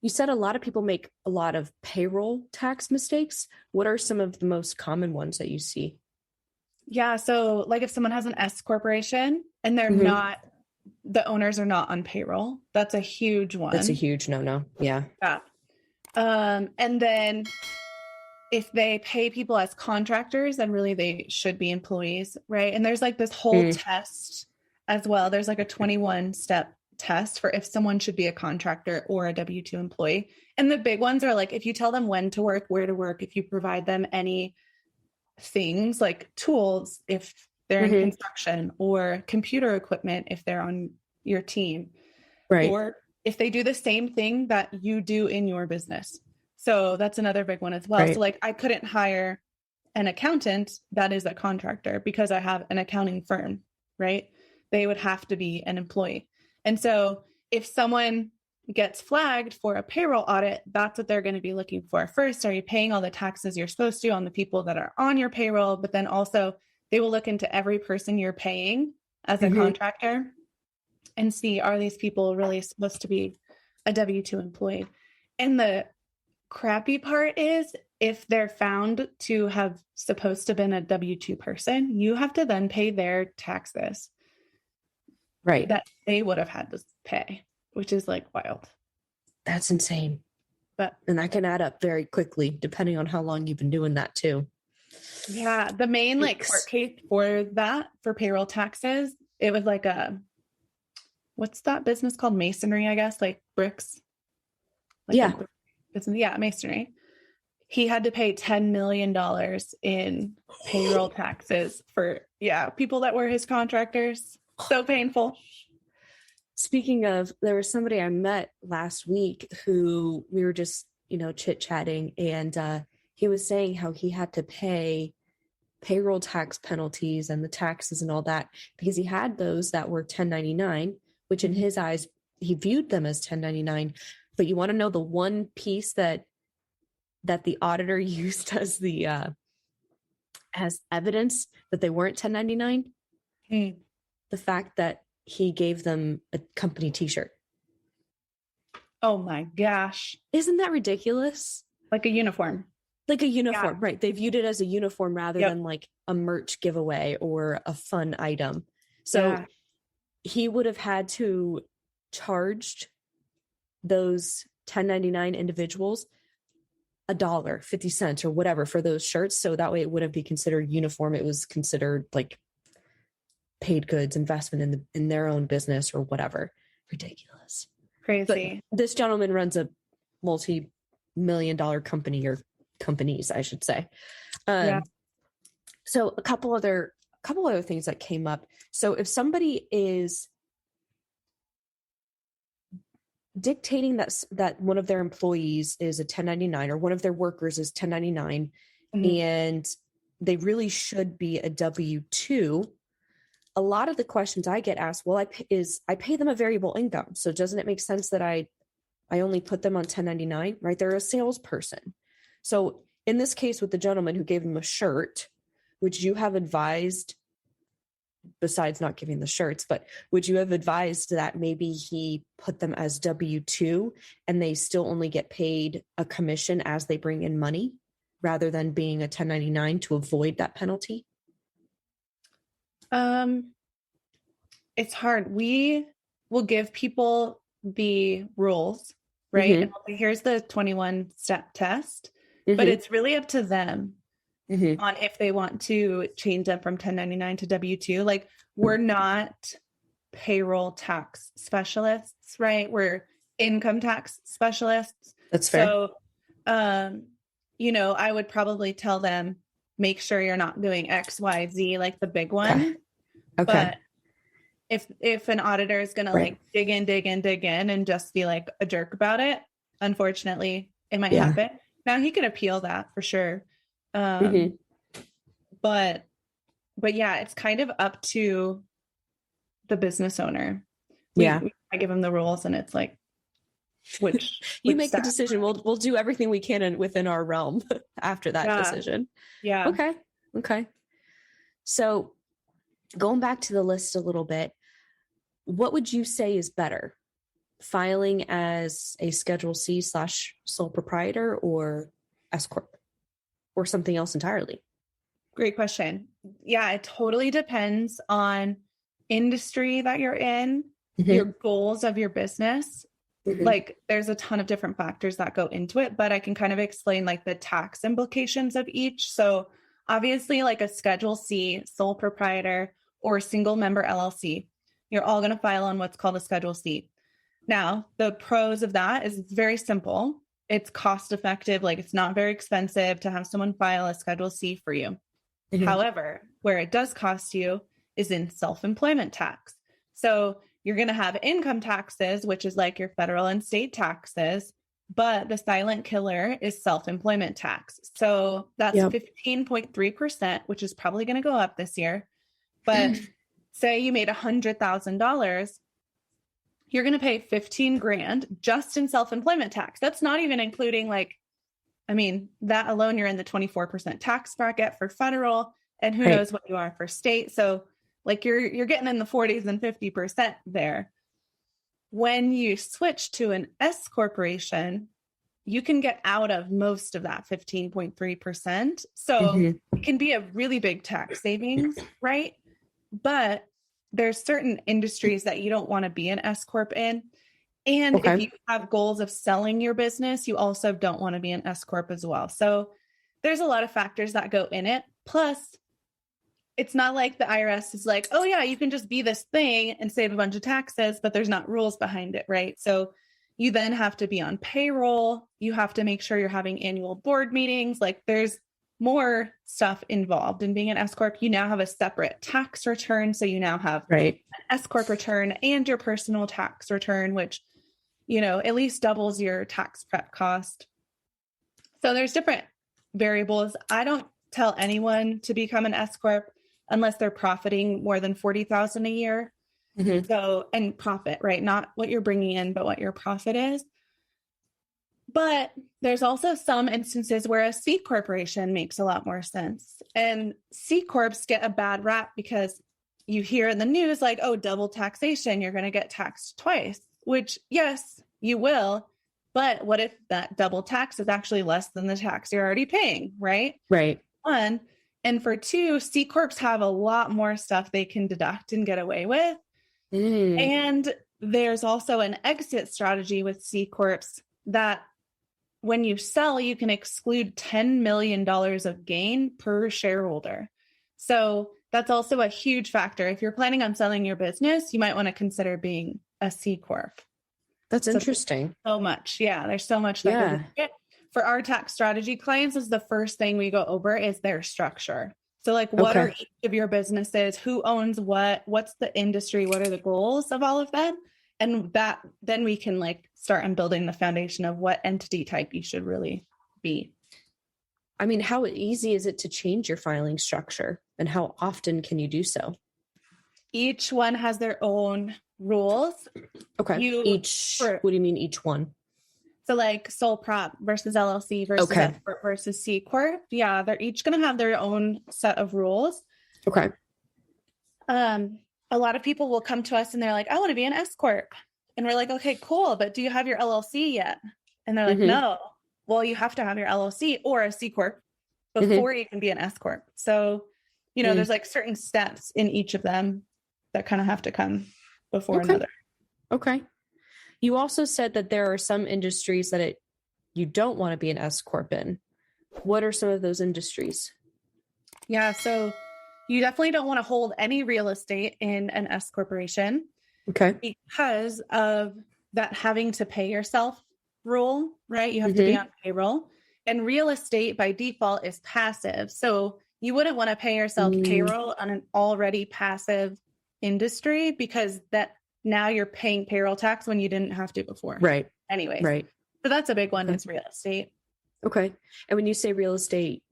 You said a lot of people make a lot of payroll tax mistakes. What are some of the most common ones that you see? Yeah. So like if someone has an S corporation and they're Mhm. not, the owners are not on payroll, that's a huge That's a one. huge no-no. Yeah. Yeah. And then if they pay people as contractors, then really they should be employees, right? And there's like this whole Mm. test as well. There's like a 21-step test for if someone should be a contractor or a W-2 employee. And the big ones are like if you tell them when to work, where to work, if you provide them any things like tools, if they're in Mhm. construction, or computer equipment, if they're on your team, Right. or if they do the same thing that you do in your business. So that's another big one as well. So Right. like I couldn't hire an accountant that is a contractor because I have an accounting firm, right? They would have to be an employee. And so if someone gets flagged for a payroll audit, that's what they're going to be looking for. First, are you paying all the taxes you're supposed to on the people that are on your payroll? But then also they will look into every person you're paying as a Mhm. contractor and see, are these people really supposed to be a W-2 employee? And the crappy part is if they're found to have supposed to have been a W-2 person, you have to then pay their taxes Right. that they would have had to pay, which is like wild. That's insane. But And that can add up very quickly, depending on how long you've been doing that too. yeah, the main like court case for that for payroll taxes, it was like what's that business called? Masonry, I guess, like bricks. Like Yeah. business, yeah, masonry. He had to pay $10 million in payroll taxes for, people that were his contractors. So painful. Speaking of, there was somebody I met last week who we were just, chit-chatting, and he was saying how he had to pay payroll tax penalties and the taxes and all that because he had those that were 1099, which in his eyes, he viewed them as 1099. But you want to know the one piece that the auditor used as the as evidence that they weren't 1099? The fact that he gave them a company t-shirt. Oh my gosh. Isn't that ridiculous? Like a uniform. Like a uniform, Yeah. right? They viewed it as a uniform rather than like a merch giveaway or a fun item. So he would have had to charged those 1099 individuals $1.50 or whatever for those shirts. So that way it wouldn't be considered uniform. It was considered like paid goods, investment in their own business or whatever. Ridiculous. Crazy. But this gentleman runs a multi-million-dollar company, or companies, I should say. So a couple other things that came up. So if somebody is dictating that one of their employees is a 1099 or one of their workers is 1099, and they really should be a W-2, a lot of the questions I get asked, well, I pay them a variable income. So doesn't it make sense that I only put them on 1099, right? They're a salesperson. So in this case with the gentleman who gave him a shirt, would you have advised, besides not giving the shirts, but would you have advised that maybe he put them as W-2 and they still only get paid a commission as they bring in money rather than being a 1099 to avoid that penalty? It's hard. We will give people the rules, right? And here's the 21-step test, but it's really up to them on if they want to change them from 1099 to W-2. Like, we're not payroll tax specialists, right? We're income tax specialists. That's fair. So, I would probably tell them, make sure you're not doing X, Y, Z, like the big one. Okay. But if an auditor is going to like dig in and just be like a jerk about it, unfortunately, it might happen. Now he could appeal that for sure. But yeah, it's kind of up to the business owner. I give them the rules and it's like, which you make the decision. We'll do everything we can within our realm after that decision. Yeah. Okay. So going back to the list a little bit, what would you say is better? filing as a Schedule C / sole proprietor or S-corp or something else entirely? Great question. Yeah, it totally depends on industry that you're in, your goals of your business. Like there's a ton of different factors that go into it, but I can kind of explain like the tax implications of each. So obviously like a Schedule C, sole proprietor, or single member LLC, you're all going to file on what's called a Schedule C. Now, the pros of that is it's very simple. It's cost effective. Like it's not very expensive to have someone file a Schedule C for you. However, where it does cost you is in self-employment tax. So you're going to have income taxes, which is like your federal and state taxes, but the silent killer is self-employment tax. So that's 15.3%, which is probably going to go up this year. But say you made $100,000, you're going to pay 15 grand just in self-employment tax. That's not even including like, I mean, that alone, you're in the 24% tax bracket for federal, and who knows what you are for state. So like you're getting in the 40s and 50% there. When you switch to an S corporation, you can get out of most of that 15.3%. So it can be a really big tax savings, right? But there's certain industries that you don't want to be an S corp in. And if you have goals of selling your business, you also don't want to be an S corp as well. So there's a lot of factors that go in it. Plus, it's not like the IRS is like, oh yeah, you can just be this thing and save a bunch of taxes, but there's not rules behind it, right? So you then have to be on payroll. You have to make sure you're having annual board meetings. Like there's more stuff involved in being an S corp. You now have a separate tax return. So you now have an S corp return and your personal tax return, which at least doubles your tax prep cost. So there's different variables. I don't tell anyone to become an S corp unless they're profiting more than $40,000 a year. So, and profit, right? Not what you're bringing in, but what your profit is. But there's also some instances where a C corporation makes a lot more sense. And C corps get a bad rap because you hear in the news like, oh, double taxation, you're going to get taxed twice. Which, yes, you will. But what if that double tax is actually less than the tax you're already paying, right? Right. One. And for two, C corps have a lot more stuff they can deduct and get away with. And there's also an exit strategy with C corps that when you sell, you can exclude $10 million of gain per shareholder. So that's also a huge factor. If you're planning on selling your business, you might want to consider being a C corp. That's interesting. So much. Yeah. There's so much that goes into it. For our tax strategy clients, is the first thing we go over is their structure. So like, what are each of your businesses? Who owns what? What's the industry? What are the goals of all of that? And that then we can like start on building the foundation of what entity type you should really be. I mean, how easy is it to change your filing structure, and how often can you do so? Each one has their own rules. Okay. What do you mean each one? So like sole prop versus LLC versus S-corp versus C corp. Yeah, they're each going to have their own set of rules. Okay. A lot of people will come to us and they're like, I want to be an S corp. And we're like, okay, cool. But do you have your LLC yet? And they're like, no. Well, you have to have your LLC or a C corp before you can be an S corp. So, there's like certain steps in each of them that kind of have to come before another. Okay. You also said that there are some industries that you don't want to be an S corp in. What are some of those industries? Yeah. So you definitely don't want to hold any real estate in an S corporation. Okay. Because of that having to pay yourself rule, right? You have to be on payroll, and real estate by default is passive. So you wouldn't want to pay yourself payroll on an already passive industry, because that now you're paying payroll tax when you didn't have to before. Right. Anyways. Right. So that's a big one. Is real estate. Okay. And when you say real estate,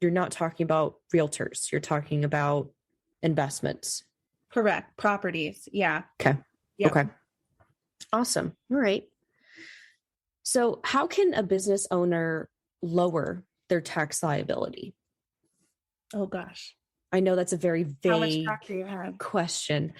you're not talking about realtors. You're talking about investments. Correct. Properties. Yeah. Okay. Yep. Okay. Awesome. All right. So how can a business owner lower their tax liability? Oh gosh. I know that's a very vague How much tax do you have? question.